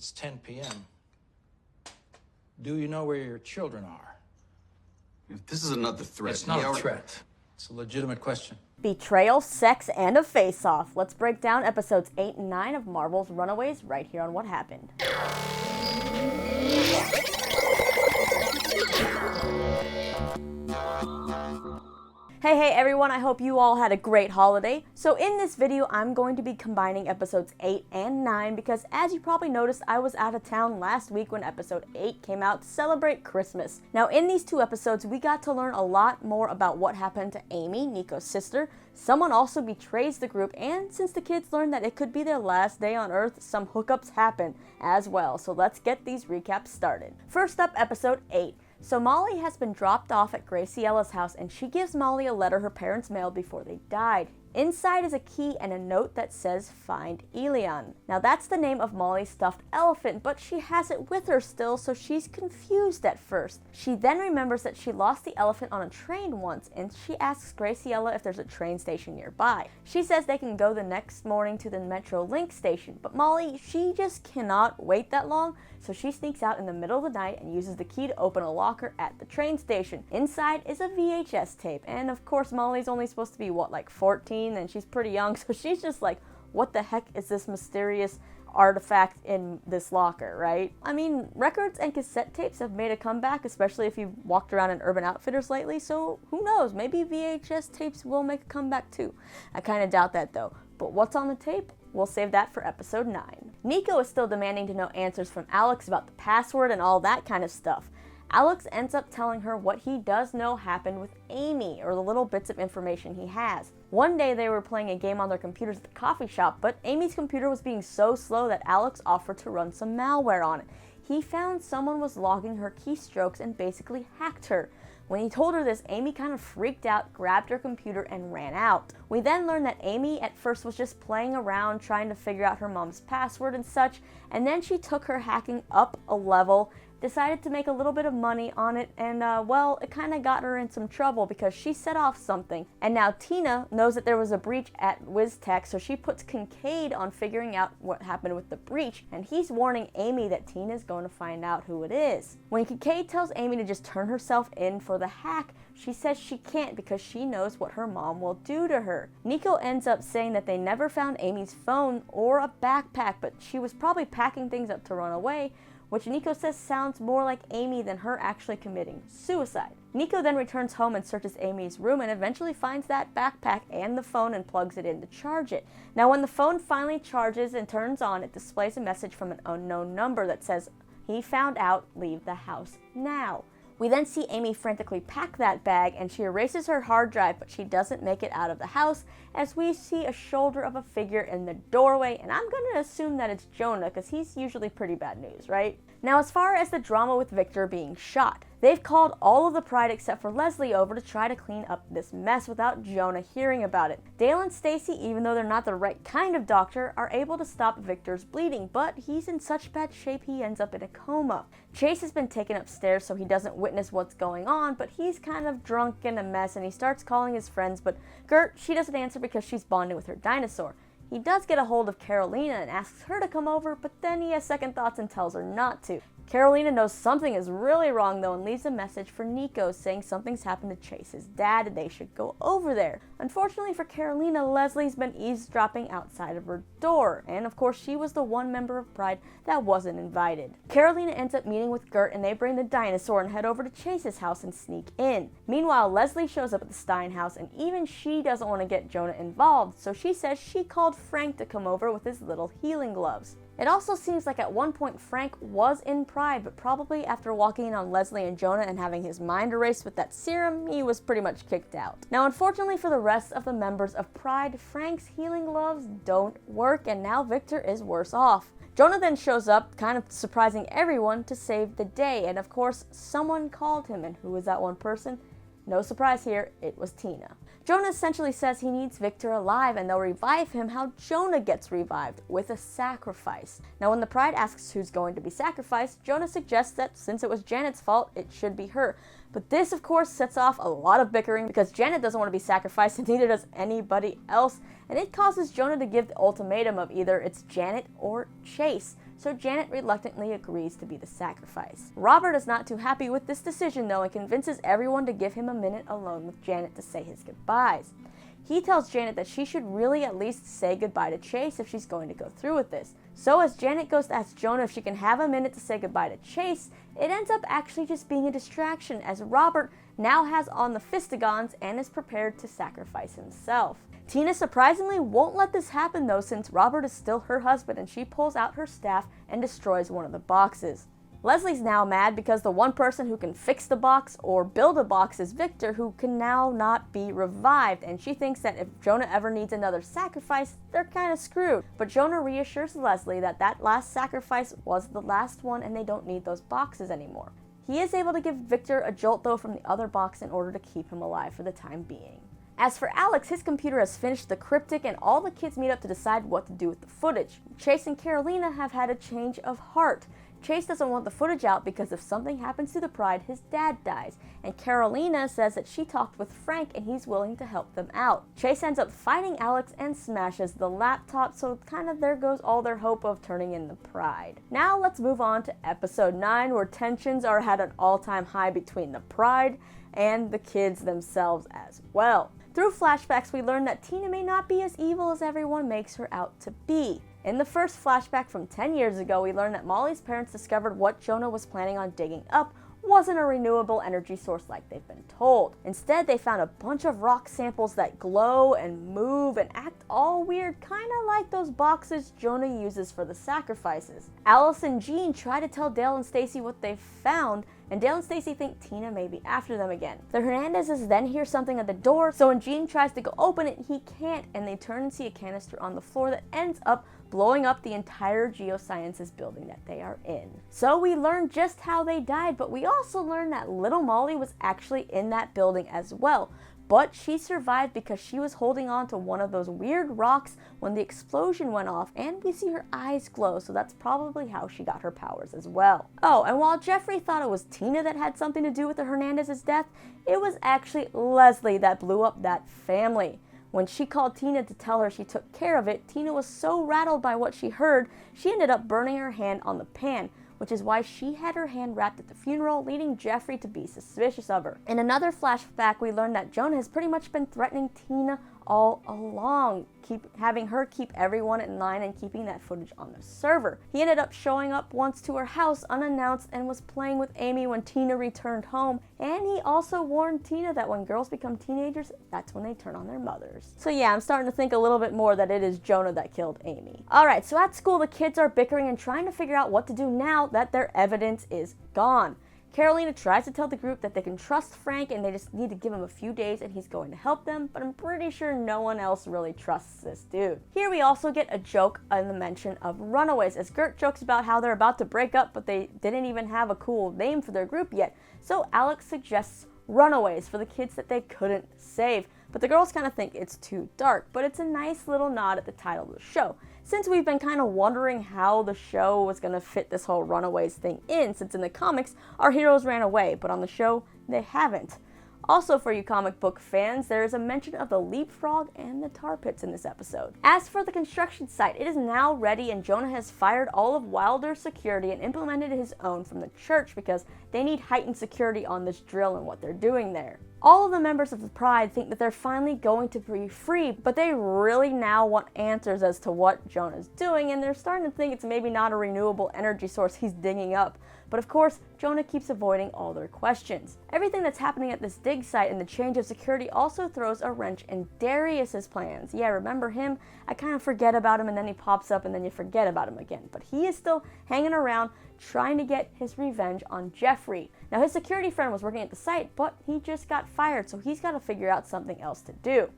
It's 10 p.m. Do you know where your children are? If this is another threat... It's not a threat. It's a legitimate question. Betrayal, sex, and a face-off. Let's break down episodes 8 and 9 of Marvel's Runaways right here on What Happened. Hey everyone, I hope you all had a great holiday. So in this video, I'm going to be combining episodes 8 and 9 because as you probably noticed, I was out of town last week when episode 8 came out to celebrate Christmas. Now in these two episodes, we got to learn a lot more about what happened to Amy, Nico's sister. Someone also betrays the group, and since the kids learned that it could be their last day on Earth, some hookups happen as well. So let's get these recaps started. First up, episode 8. So Molly has been dropped off at Graciella's house, and she gives Molly a letter her parents mailed before they died. Inside is a key and a note that says, "Find Elian." Now that's the name of Molly's stuffed elephant, but she has it with her still, so she's confused at first. She then remembers that she lost the elephant on a train once, and she asks Graciella if there's a train station nearby. She says they can go the next morning to the Metro Link station, but Molly, she just cannot wait that long, so she sneaks out in the middle of the night and uses the key to open a locker at the train station. Inside is a VHS tape, and of course Molly's only supposed to be, what, like 14? And she's pretty young, so she's just like, what the heck is this mysterious artifact in this locker, right? I mean, records and cassette tapes have made a comeback, especially if you've walked around in Urban Outfitters lately, so who knows, maybe VHS tapes will make a comeback too. I kind of doubt that though. But what's on the tape? We'll save that for episode 9. Nico is still demanding to know answers from Alex about the password and all that kind of stuff. Alex ends up telling her what he does know happened with Amy, or the little bits of information he has. One day they were playing a game on their computers at the coffee shop, but Amy's computer was being so slow that Alex offered to run some malware on it. He found someone was logging her keystrokes and basically hacked her. When he told her this, Amy kind of freaked out, grabbed her computer, and ran out. We then learned that Amy at first was just playing around trying to figure out her mom's password and such, and then she took her hacking up a level, decided to make a little bit of money on it, and well, it kind of got her in some trouble because she set off something. And now Tina knows that there was a breach at WizTech, so she puts Kincaid on figuring out what happened with the breach, and he's warning Amy that Tina's going to find out who it is. When Kincaid tells Amy to just turn herself in for the hack, she says she can't because she knows what her mom will do to her. Nico ends up saying that they never found Amy's phone or a backpack, but she was probably packing things up to run away, which Nico says sounds more like Amy than her actually committing suicide. Nico then returns home and searches Amy's room and eventually finds that backpack and the phone and plugs it in to charge it. Now when the phone finally charges and turns on, it displays a message from an unknown number that says, "He found out, leave the house now." We then see Amy frantically pack that bag, and she erases her hard drive, but she doesn't make it out of the house as we see a shoulder of a figure in the doorway, and I'm going to assume that it's Jonah because he's usually pretty bad news, right? Now as far as the drama with Victor being shot, they've called all of the Pride except for Leslie over to try to clean up this mess without Jonah hearing about it. Dale and Stacy, even though they're not the right kind of doctor, are able to stop Victor's bleeding, but he's in such bad shape he ends up in a coma. Chase has been taken upstairs so he doesn't witness what's going on, but he's kind of drunk and a mess and he starts calling his friends, but Gert, she doesn't answer because she's bonding with her dinosaur. He does get a hold of Carolina and asks her to come over, but then he has second thoughts and tells her not to. Carolina knows something is really wrong though and leaves a message for Nico saying something's happened to Chase's dad and they should go over there. Unfortunately for Carolina, Leslie's been eavesdropping outside of her door, and of course she was the one member of Pride that wasn't invited. Carolina ends up meeting with Gert and they bring the dinosaur and head over to Chase's house and sneak in. Meanwhile, Leslie shows up at the Stein house and even she doesn't want to get Jonah involved, so she says she called Frank to come over with his little healing gloves. It also seems like at one point Frank was in Pride, but probably after walking in on Leslie and Jonah and having his mind erased with that serum, he was pretty much kicked out. Now unfortunately for the rest of the members of Pride, Frank's healing gloves don't work and now Victor is worse off. Jonah then shows up, kind of surprising everyone, to save the day, and of course someone called him, and who was that one person? No surprise here, it was Tina. Jonah essentially says he needs Victor alive and they'll revive him how Jonah gets revived, with a sacrifice. Now when the Pride asks who's going to be sacrificed, Jonah suggests that since it was Janet's fault, it should be her. But this of course sets off a lot of bickering because Janet doesn't want to be sacrificed and neither does anybody else, and it causes Jonah to give the ultimatum of either it's Janet or Chase. so Janet reluctantly agrees to be the sacrifice. Robert is not too happy with this decision though and convinces everyone to give him a minute alone with Janet to say his goodbyes. He tells Janet that she should really at least say goodbye to Chase if she's going to go through with this. So as Janet goes to ask Jonah if she can have a minute to say goodbye to Chase, it ends up actually just being a distraction as Robert now has on the fistigons and is prepared to sacrifice himself. Tina surprisingly won't let this happen though, since Robert is still her husband, and she pulls out her staff and destroys one of the boxes. Leslie's now mad because the one person who can fix the box or build a box is Victor, who can now not be revived, and she thinks that if Jonah ever needs another sacrifice, they're kind of screwed. But Jonah reassures Leslie that that last sacrifice was the last one and they don't need those boxes anymore. He is able to give Victor a jolt though from the other box in order to keep him alive for the time being. As for Alex, his computer has finished the cryptic and all the kids meet up to decide what to do with the footage. Chase and Carolina have had a change of heart. Chase doesn't want the footage out because if something happens to the Pride, his dad dies. And Carolina says that she talked with Frank and he's willing to help them out. Chase ends up fighting Alex and smashes the laptop, so kind of there goes all their hope of turning in the Pride. Now let's move on to episode 9, where tensions are at an all-time high between the Pride and the kids themselves as well. Through flashbacks, we learn that Tina may not be as evil as everyone makes her out to be. In the first flashback from 10 years ago, we learn that Molly's parents discovered what Jonah was planning on digging up wasn't a renewable energy source like they've been told. Instead, they found a bunch of rock samples that glow and move and act all weird, kind of like those boxes Jonah uses for the sacrifices. Alice and Jean try to tell Dale and Stacy what they found, and Dale and Stacy think Tina may be after them again. The Hernandezes then hear something at the door, so when Jean tries to go open it, he can't, and they turn and see a canister on the floor that ends up blowing up the entire geosciences building that they are in. So we learn just how they died, but we also learn that little Molly was actually in that building as well. But she survived because she was holding on to one of those weird rocks when the explosion went off, and we see her eyes glow, so that's probably how she got her powers as well. Oh, and while Jeffrey thought it was Tina that had something to do with the Hernandez's death, it was actually Leslie that blew up that family. When she called Tina to tell her she took care of it, Tina was so rattled by what she heard, she ended up burning her hand on the pan, which is why she had her hand wrapped at the funeral, leading Jeffrey to be suspicious of her. In another flashback, we learned that Jonah has pretty much been threatening Tina all along, having her keep everyone in line and keeping that footage on the server. He ended up showing up once to her house unannounced and was playing with Amy when Tina returned home, and he also warned Tina that when girls become teenagers, that's when they turn on their mothers. So yeah, I'm starting to think a little bit more that it is Jonah that killed Amy. Alright, so at school the kids are bickering and trying to figure out what to do now that their evidence is gone. Carolina tries to tell the group that they can trust Frank and they just need to give him a few days and he's going to help them, but I'm pretty sure no one else really trusts this dude. Here we also get a joke on the mention of Runaways, as Gert jokes about how they're about to break up but they didn't even have a cool name for their group yet, so Alex suggests Runaways for the kids that they couldn't save. But the girls kind of think it's too dark, but it's a nice little nod at the title of the show. Since we've been kind of wondering how the show was going to fit this whole Runaways thing in, since in the comics, our heroes ran away, but on the show, they haven't. Also, for you comic book fans, there is a mention of the leapfrog and the tar pits in this episode. As for the construction site, it is now ready and Jonah has fired all of Wilder's security and implemented his own from the church because they need heightened security on this drill and what they're doing there. All of the members of the Pride think that they're finally going to be free, but they really now want answers as to what Jonah's doing, and they're starting to think it's maybe not a renewable energy source he's digging up. But of course, Jonah keeps avoiding all their questions. Everything that's happening at this dig site and the change of security also throws a wrench in Darius's plans. Yeah, remember him? I kind of forget about him and then he pops up and then you forget about him again. But he is still hanging around trying to get his revenge on Jeffrey. Now his security friend was working at the site, but he just got fired, so he's got to figure out something else to do.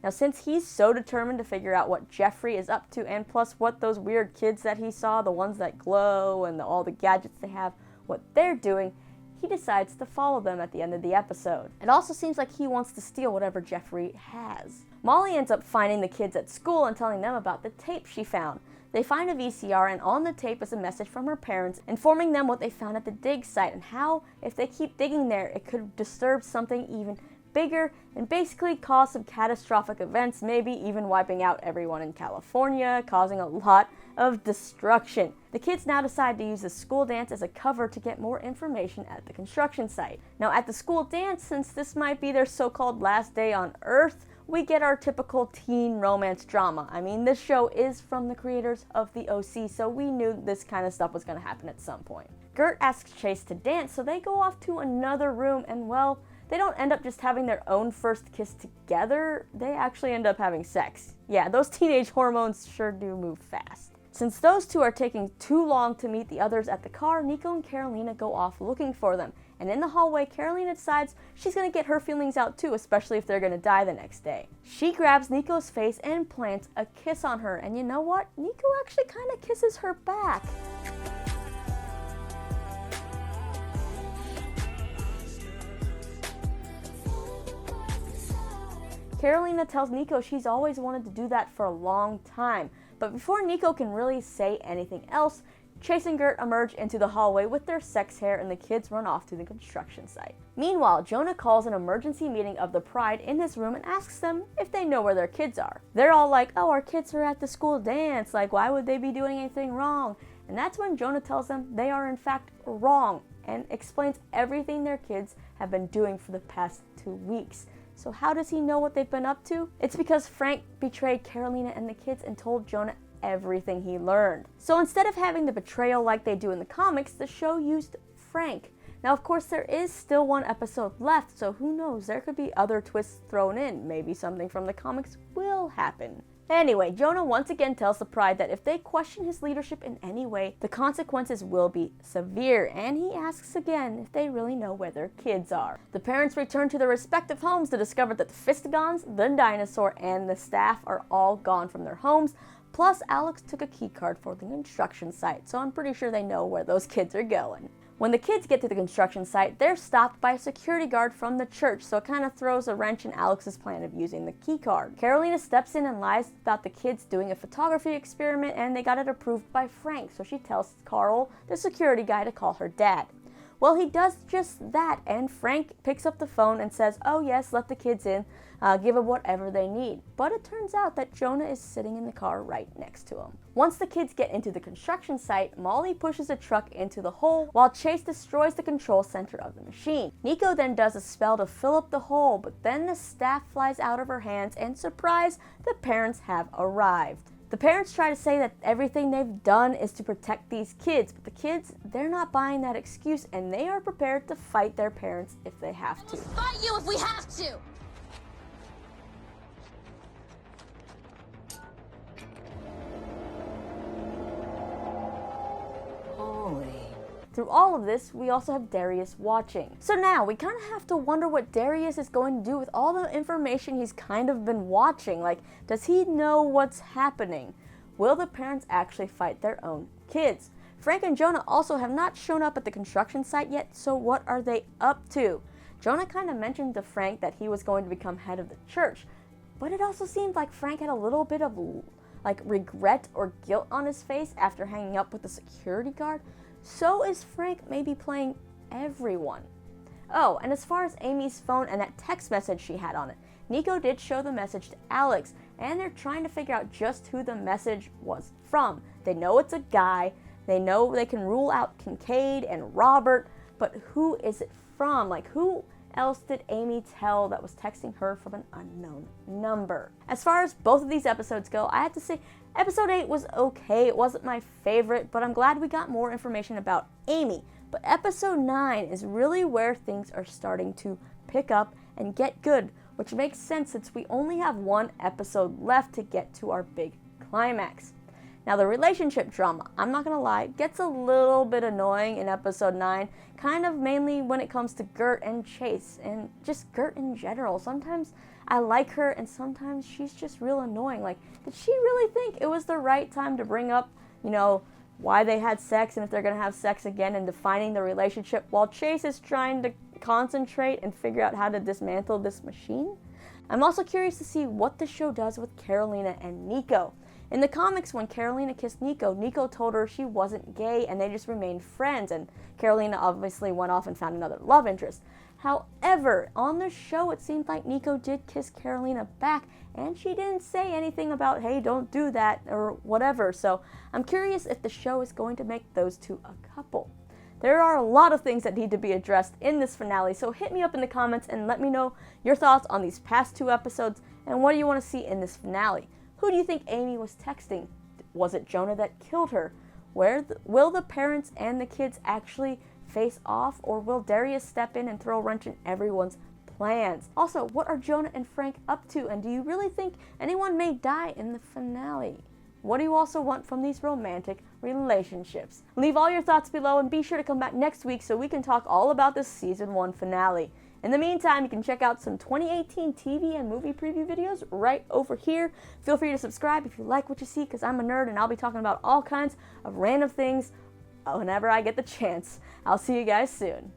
Now since he's so determined to figure out what Jeffrey is up to, and plus what those weird kids that he saw, the ones that glow and all the gadgets they have, what they're doing, he decides to follow them at the end of the episode. It also seems like he wants to steal whatever Jeffrey has. Molly ends up finding the kids at school and telling them about the tape she found. They find a VCR and on the tape is a message from her parents informing them what they found at the dig site and how, if they keep digging there, it could disturb something even bigger and basically cause some catastrophic events, maybe even wiping out everyone in California, causing a lot of destruction. The kids now decide to use the school dance as a cover to get more information at the construction site. Now at the school dance, since this might be their so-called last day on Earth, we get our typical teen romance drama. I mean, this show is from the creators of the OC, so we knew this kind of stuff was going to happen at some point. Gert asks Chase to dance, so they go off to another room, and well, they don't end up just having their own first kiss together, they actually end up having sex. Yeah, those teenage hormones sure do move fast. Since those two are taking too long to meet the others at the car, Nico and Carolina go off looking for them. And in the hallway, Carolina decides she's going to get her feelings out too, especially if they're going to die the next day. She grabs Nico's face and plants a kiss on her, and you know what? Nico actually kind of kisses her back. Carolina tells Nico she's always wanted to do that for a long time, but before Nico can really say anything else, Chase and Gert emerge into the hallway with their sex hair and the kids run off to the construction site. Meanwhile, Jonah calls an emergency meeting of the Pride in his room and asks them if they know where their kids are. They're all like, oh, our kids are at the school dance, like why would they be doing anything wrong? And that's when Jonah tells them they are in fact wrong and explains everything their kids have been doing for the past 2 weeks. So how does he know what they've been up to? It's because Frank betrayed Carolina and the kids and told Jonah everything he learned. So instead of having the betrayal like they do in the comics, the show used Frank. Now of course there is still one episode left, so who knows, there could be other twists thrown in. Maybe something from the comics will happen. Anyway, Jonah once again tells the Pride that if they question his leadership in any way, the consequences will be severe, and he asks again if they really know where their kids are. The parents return to their respective homes to discover that the Fistigons, the dinosaur, and the staff are all gone from their homes, plus Alex took a key card for the construction site, so I'm pretty sure they know where those kids are going. When the kids get to the construction site, they're stopped by a security guard from the church, so it kind of throws a wrench in Alex's plan of using the key card. Carolina steps in and lies about the kids doing a photography experiment and they got it approved by Frank, so she tells Carl, the security guy, to call her dad. Well, he does just that, and Frank picks up the phone and says, oh yes, let the kids in, give them whatever they need. But it turns out that Jonah is sitting in the car right next to him. Once the kids get into the construction site, Molly pushes a truck into the hole while Chase destroys the control center of the machine. Nico then does a spell to fill up the hole, but then the staff flies out of her hands and surprise, the parents have arrived. The parents try to say that everything they've done is to protect these kids, but the kids, they're not buying that excuse and they are prepared to fight their parents if they have to. We'll fight you if we have to! Through all of this, we also have Darius watching. So now, we kind of have to wonder what Darius is going to do with all the information he's kind of been watching. Like, does he know what's happening? Will the parents actually fight their own kids? Frank and Jonah also have not shown up at the construction site yet, so what are they up to? Jonah kind of mentioned to Frank that he was going to become head of the church, but it also seemed like Frank had a little bit of regret or guilt on his face after hanging up with the security guard. So is Frank maybe playing everyone? Oh, and as far as Amy's phone and that text message she had on it, Nico did show the message to Alex, and they're trying to figure out just who the message was from. They know it's a guy, they know they can rule out Kincaid and Robert, but who is it from? Like, who else did Amy tell that was texting her from an unknown number? As far as both of these episodes go, I have to say, Episode 8 was okay. It wasn't my favorite, but I'm glad we got more information about Amy. But Episode 9 is really where things are starting to pick up and get good, which makes sense since we only have one episode left to get to our big climax. Now, the relationship drama, I'm not gonna lie, gets a little bit annoying in Episode 9, kind of mainly when it comes to Gert and Chase, and just Gert in general. Sometimes I like her, and sometimes she's just real annoying. Like, did she really think it was the right time to bring up, why they had sex and if they're gonna have sex again and defining the relationship while Chase is trying to concentrate and figure out how to dismantle this machine? I'm also curious to see what the show does with Carolina and Nico. In the comics, when Carolina kissed Nico, Nico told her she wasn't gay and they just remained friends, and Carolina obviously went off and found another love interest. However, on the show, it seemed like Nico did kiss Carolina back, and she didn't say anything about, hey, don't do that, or whatever. So I'm curious if the show is going to make those two a couple. There are a lot of things that need to be addressed in this finale, so hit me up in the comments and let me know your thoughts on these past 2 episodes, and what do you want to see in this finale? Who do you think Amy was texting? Was it Jonah that killed her? Will the parents and the kids actually face off, or will Darius step in and throw a wrench in everyone's plans? Also, what are Jonah and Frank up to, and do you really think anyone may die in the finale? What do you also want from these romantic relationships? Leave all your thoughts below, and be sure to come back next week so we can talk all about this season 1 finale. In the meantime, you can check out some 2018 TV and movie preview videos right over here. Feel free to subscribe if you like what you see, because I'm a nerd and I'll be talking about all kinds of random things whenever I get the chance. I'll see you guys soon.